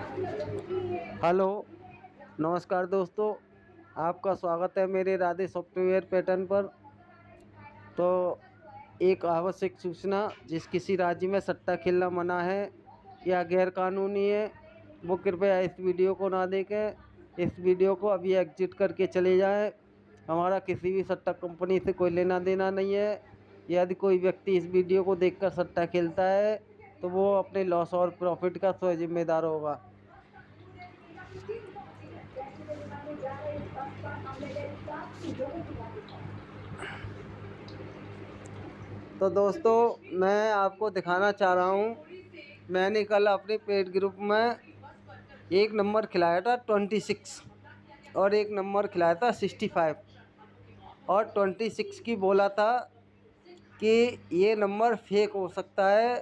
Hello, नमस्कार दोस्तों। आपका स्वागत है मेरे राधे सॉफ्टवेयर पैटर्न पर। तो एक आवश्यक सूचना, जिस किसी राज्य में सट्टा खेलना मना है या गैर कानूनी है, वो कृपया इस वीडियो को ना देखें। इस वीडियो को अभी एग्जिट करके चले जाएं। हमारा किसी भी सट्टा कंपनी से कोई लेना देना नहीं है। यदि कोई व्यक्ति इस वीडियो को देखकर सट्टा खेलता है तो वो अपने लॉस और प्रॉफिट का स्वयं जिम्मेदार होगा। तो दोस्तों, मैं आपको दिखाना चाह रहा हूँ, मैंने कल अपने पेड ग्रुप में एक नंबर खिलाया था 26 और एक नंबर खिलाया था 65 और 26 की बोला था कि ये नंबर फेक हो सकता है,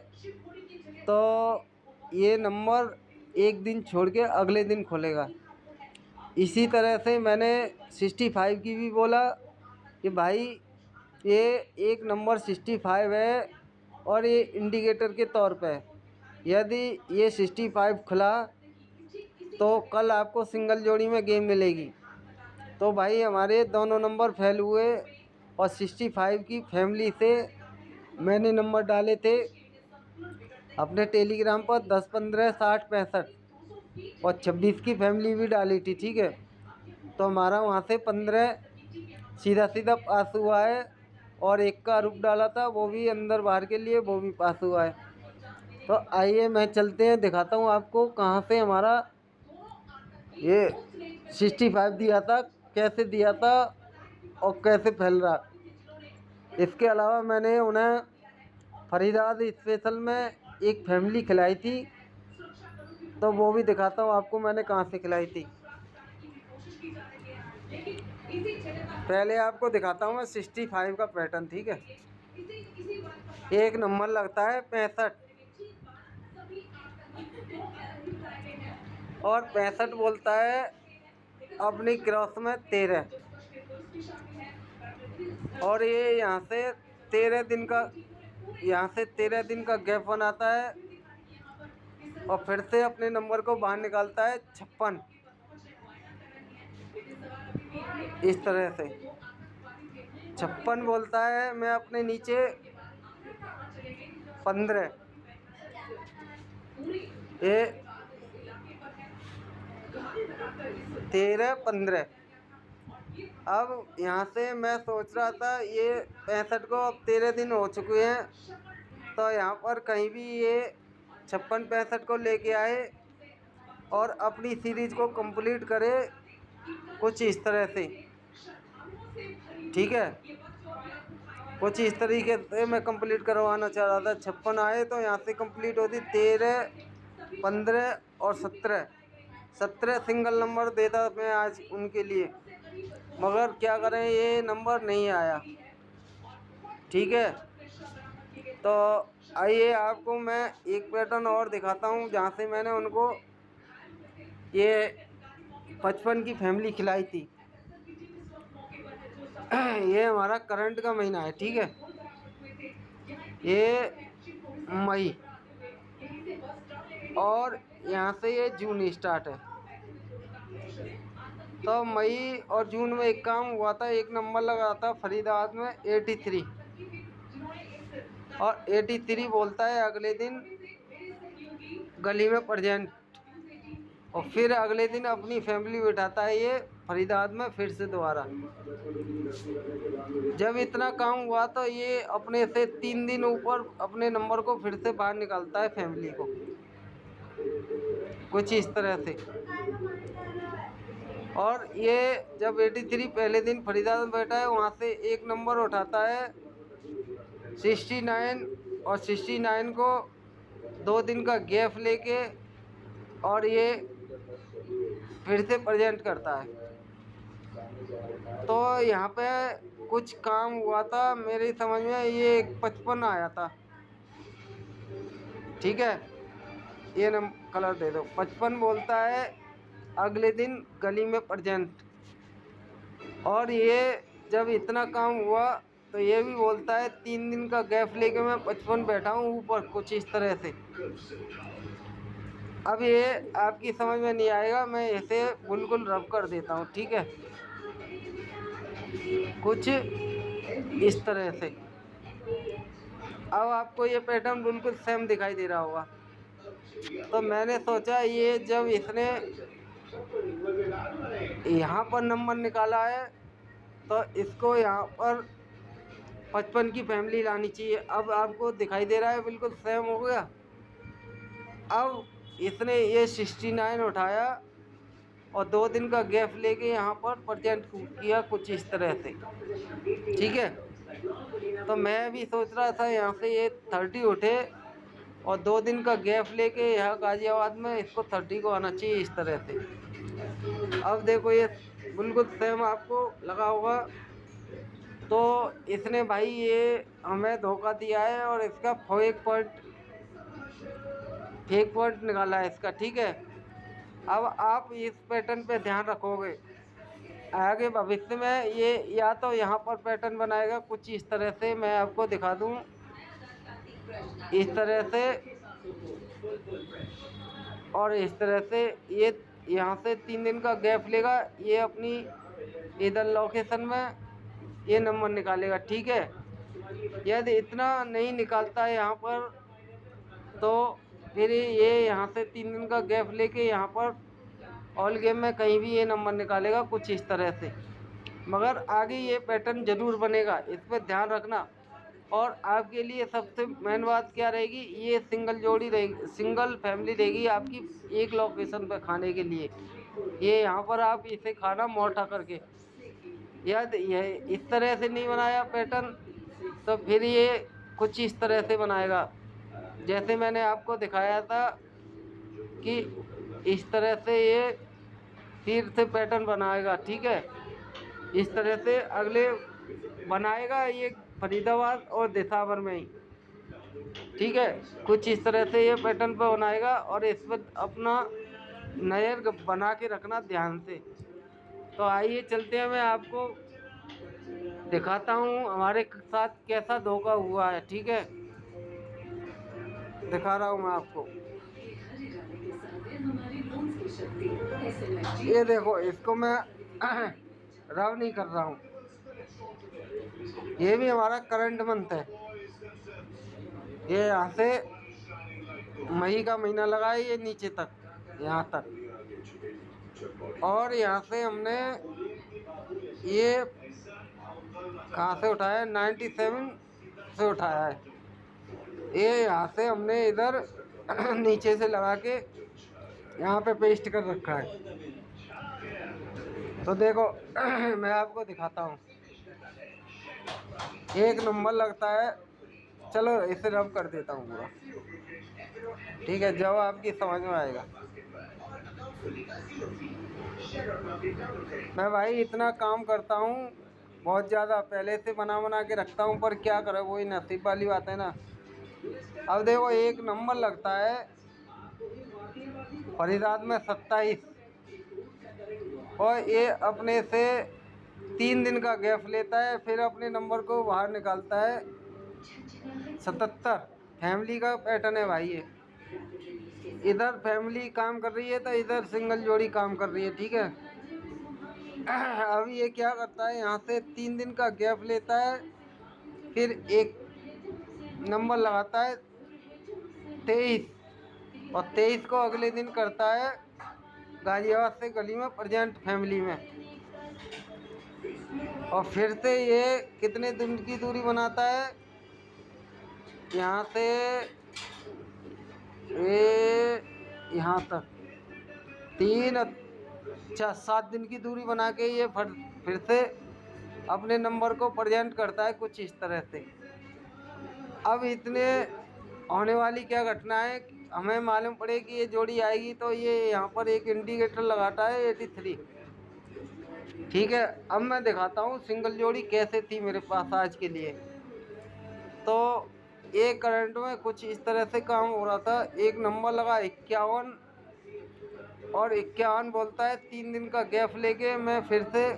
तो ये नंबर एक दिन छोड़ के अगले दिन खुलेगा। इसी तरह से मैंने 65 की भी बोला कि भाई ये एक नंबर 65 है और ये इंडिकेटर के तौर पे है। यदि ये 65 खुला तो कल आपको सिंगल जोड़ी में गेम मिलेगी। तो भाई हमारे दोनों नंबर फेल हुए और 65 की फैमिली से मैंने नंबर डाले थे अपने टेलीग्राम पर 10, 15, 60, 65 और 26 की फैमिली भी डाली थी। ठीक है, तो हमारा वहाँ से 15 सीधा सीधा पास हुआ है और एक का रूप डाला था, वो भी अंदर बाहर के लिए, वो भी पास हुआ है। तो आइए मैं चलते हैं, दिखाता हूँ आपको कहाँ से हमारा ये 65 दिया था, कैसे दिया था और कैसे फैल रहा। इसके अलावा मैंने उन्हें फरीदाबाद स्पेशल में एक फैमिली खिलाई थी, तो वो भी दिखाता हूँ आपको मैंने कहाँ से खिलाई थी। पहले आपको दिखाता हूँ मैं 65 का पैटर्न। ठीक है, एक नंबर लगता है 65 और 65 बोलता है अपनी क्रॉस में 13 और ये यहाँ से 13 दिन का गैप बनाता है और फिर से अपने नंबर को बाहर निकालता है 56 इस तरह से 56 बोलता है मैं अपने नीचे 15 ये 13, 15। अब यहाँ से मैं सोच रहा था ये 65 को अब 13 दिन हो चुके हैं, तो यहाँ पर कहीं भी ये 56, 65 को लेके आए और अपनी सीरीज को कंप्लीट करे कुछ इस तरह से। ठीक है, कुछ इस तरीके से मैं कंप्लीट करवाना चाह रहा था। 56 आए तो यहाँ से कंप्लीट होती 13, 15 और 17 सिंगल नंबर देता मैं आज उनके लिए, मगर क्या करें ये नंबर नहीं आया। ठीक है, तो आइए आपको मैं एक पैटर्न और दिखाता हूँ जहाँ से मैंने उनको ये 55 की फैमिली खिलाई थी। ये हमारा करंट का महीना है। ठीक है, ये मई और यहाँ से ये जून स्टार्ट है। तो मई और जून में एक काम हुआ था, एक नंबर लगा था फरीदाबाद में 83 और 83 बोलता है अगले दिन गली में प्रेजेंट और फिर अगले दिन अपनी फैमिली बिठाता है ये फरीदाबाद में फिर से दोबारा। जब इतना काम हुआ तो ये अपने से 3 दिन ऊपर अपने नंबर को फिर से बाहर निकालता है फैमिली को, कुछ इस तरह से। और ये जब 83 पहले दिन फरीदाबाद में बैठा है, वहाँ से एक नंबर उठाता है 69 और 69 को 2 दिन का गैप लेके और ये फिर से प्रेजेंट करता है। तो यहाँ पे कुछ काम हुआ था मेरी समझ में, ये 55 आया था। ठीक है, ये कलर दे दो। 55 बोलता है अगले दिन गली में प्रेजेंट और ये जब इतना काम हुआ तो ये भी बोलता है 3 दिन का गैप लेके मैं 55 बैठा हूँ ऊपर, कुछ इस तरह से। अब ये आपकी समझ में नहीं आएगा, मैं इसे बिल्कुल रब कर देता हूँ, ठीक है। कुछ इस तरह से। अब आपको ये पैटर्न बिल्कुल सेम दिखाई दे रहा होगा। तो मैंने सोचा ये जब इसने यहाँ पर नंबर निकाला है तो इसको यहाँ पर 55 की फैमिली लानी चाहिए। अब आपको दिखाई दे रहा है बिल्कुल सेम हो गया। अब इसने ये 69 उठाया और 2 दिन का गैप लेके यहाँ पर प्रेजेंट किया कुछ इस तरह से, ठीक है। तो मैं भी सोच रहा था यहाँ से ये 30 उठे और 2 दिन का गैप लेके यहाँ गाजियाबाद में इसको 30 को आना चाहिए इस तरह से। अब देखो ये बिल्कुल सेम आपको लगा होगा। तो इसने भाई ये हमें धोखा दिया है और इसका फेक पॉइंट निकाला है इसका, ठीक है। अब आप इस पैटर्न पे ध्यान रखोगे आगे भविष्य में, ये या तो यहाँ पर पैटर्न बनाएगा कुछ इस तरह से, मैं आपको दिखा दूँ इस तरह से, और इस तरह से ये यहाँ से 3 दिन का गैप लेगा, ये अपनी इधर लोकेशन में ये नंबर निकालेगा, ठीक है। यदि इतना नहीं निकालता है यहाँ पर तो फिर ये यहाँ से 3 दिन का गैप लेके यहाँ पर ऑल गेम में कहीं भी ये नंबर निकालेगा कुछ इस तरह से। मगर आगे ये पैटर्न ज़रूर बनेगा, इस पर ध्यान रखना। और आपके लिए सबसे मेन बात क्या रहेगी, ये सिंगल जोड़ी रहेगी, सिंगल फैमिली रहेगी आपकी एक लोकेशन पर खाने के लिए। ये यहाँ पर आप इसे खाना मोटा करके, यदि यह इस तरह से नहीं बनाया पैटर्न तो फिर ये कुछ इस तरह से बनाएगा जैसे मैंने आपको दिखाया था कि इस तरह से ये फिर से पैटर्न बनाएगा, ठीक है। इस तरह से अगले बनाएगा ये फरीदाबाद और देसावर में ही, ठीक है। कुछ इस तरह से ये पैटर्न पर बनाएगा और इस पर अपना नज़र बना के रखना ध्यान से। तो आइए चलते हैं, मैं आपको दिखाता हूँ हमारे साथ कैसा धोखा हुआ है, ठीक है। दिखा रहा हूँ मैं आपको, ये देखो इसको मैं रब नहीं कर रहा हूँ, ये भी हमारा करंट मंथ है। ये यहाँ से मई का महीना लगा है ये नीचे तक यहाँ तक, और यहाँ से हमने ये कहाँ से उठाया है 97 से उठाया है। ये यहाँ से हमने इधर नीचे से लगा के यहाँ पे पेस्ट कर रखा है। तो देखो मैं आपको दिखाता हूँ, एक नंबर लगता है। चलो इसे रब कर देता हूँ पूरा, ठीक है, जब आपकी समझ में आएगा। मैं भाई इतना काम करता हूँ बहुत ज़्यादा, पहले से बना के रखता हूँ, पर क्या करें वही नसीब वाली बात है ना। अब देखो एक नंबर लगता है फरीदाबाद में 27 और ये अपने से 3 दिन का गैप लेता है, फिर अपने नंबर को बाहर निकालता है 77। फैमिली का पैटर्न है भाई ये, इधर फैमिली काम कर रही है तो इधर सिंगल जोड़ी काम कर रही है, ठीक है। अब ये क्या करता है, यहाँ से 3 दिन का गैप लेता है, फिर एक नंबर लगाता है 23 और 23 को अगले दिन करता है गाजियाबाद से गली में प्रेजेंट फैमिली में, और फिर से ये कितने दिन की दूरी बनाता है, यहाँ से ये यहाँ तक 7 दिन की दूरी बना के ये फिर से अपने नंबर को प्रेजेंट करता है कुछ इस तरह से। अब इतने होने वाली क्या घटना है, हमें मालूम पड़े कि ये जोड़ी आएगी तो ये यहाँ पर एक इंडिकेटर लगाता है 83, ठीक है। अब मैं दिखाता हूँ सिंगल जोड़ी कैसे थी मेरे पास आज के लिए। तो एक करंट में कुछ इस तरह से काम हो रहा था, एक नंबर लगा 51 और 51 बोलता है 3 दिन का गैप लेके मैं फिर से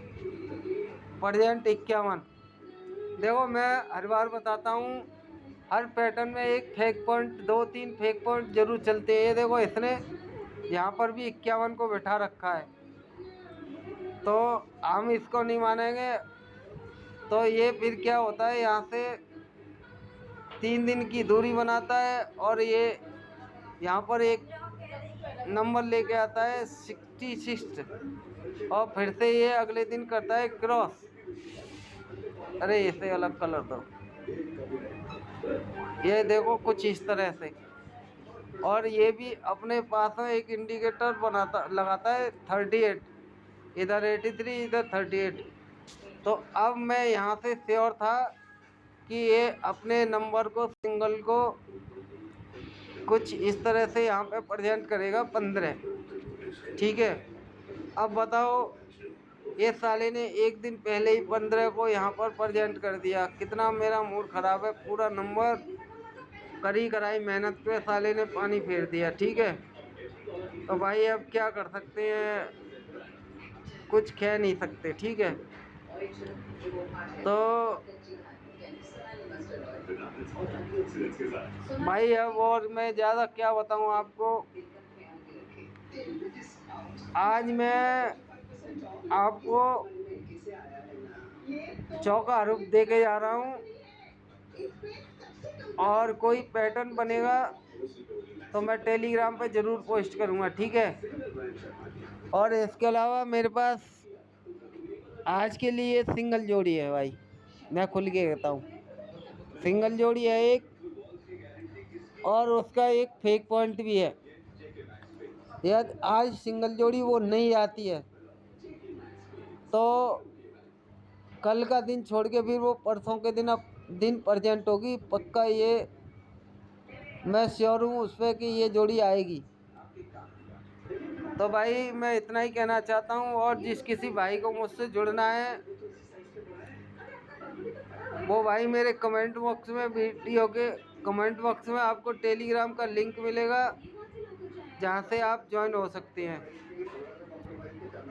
प्रेजेंट 51। देखो मैं हर बार बताता हूँ हर पैटर्न में एक फेक पॉइंट 2-3 फेक पॉइंट जरूर चलते हैं। ये देखो इसने यहाँ पर भी 51 को बैठा रखा है, तो हम इसको नहीं मानेंगे। तो ये फिर क्या होता है, यहाँ से 3 दिन की दूरी बनाता है और ये यहाँ पर एक नंबर लेके आता है 66 और फिर से ये अगले दिन करता है क्रॉस। अरे इसे अलग कलर दो, ये देखो कुछ इस तरह से। और ये भी अपने पास में एक इंडिकेटर लगाता है 38, इधर 83 इधर 38। तो अब मैं यहाँ से श्योर था कि ये अपने नंबर को सिंगल को कुछ इस तरह से यहाँ पे प्रेजेंट करेगा 15। ठीक है, अब बताओ ये साले ने एक दिन पहले ही 15 को यहाँ पर प्रेजेंट कर दिया। कितना मेरा मूड ख़राब है। पूरा नंबर करी कराई मेहनत पे साले ने पानी फेर दिया। ठीक है, तो भाई अब क्या कर सकते हैं, कुछ कह नहीं सकते। ठीक है, तो भाई अब और मैं ज़्यादा क्या बताऊं आपको। आज मैं आपको चौका रूप दे के जा रहा हूं, और कोई पैटर्न बनेगा तो मैं टेलीग्राम पे ज़रूर पोस्ट करूंगा। ठीक है, और इसके अलावा मेरे पास आज के लिए सिंगल जोड़ी है भाई, मैं खुल के कहता हूँ। सिंगल जोड़ी है एक, और उसका एक फेक पॉइंट भी है। यदि आज सिंगल जोड़ी वो नहीं आती है तो कल का दिन छोड़ के फिर वो परसों के दिन प्रेजेंट होगी पक्का। ये मैं श्योर हूँ उस पर कि ये जोड़ी आएगी। तो भाई मैं इतना ही कहना चाहता हूँ, और जिस किसी भाई को मुझसे जुड़ना है वो भाई मेरे कमेंट बॉक्स में, वीडियो के कमेंट बॉक्स में आपको टेलीग्राम का लिंक मिलेगा जहाँ से आप ज्वाइन हो सकते हैं।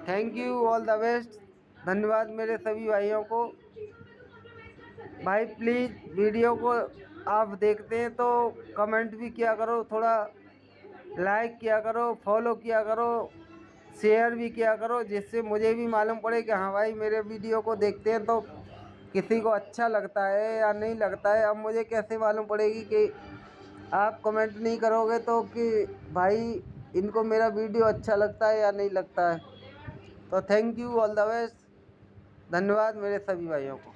Thank you, all the best. धन्यवाद मेरे सभी भाइयों को। भाई प्लीज़ वीडियो को आप देखते हैं तो कमेंट भी किया करो, थोड़ा लाइक किया करो, फॉलो किया करो, शेयर भी किया करो, जिससे मुझे भी मालूम पड़े कि हाँ भाई मेरे वीडियो को देखते हैं तो किसी को अच्छा लगता है या नहीं लगता है। अब मुझे कैसे मालूम पड़ेगी कि आप कमेंट नहीं करोगे तो कि भाई इनको मेरा वीडियो अच्छा लगता है या नहीं लगता है। तो thank you, all the best. धन्यवाद मेरे सभी भाइयों को।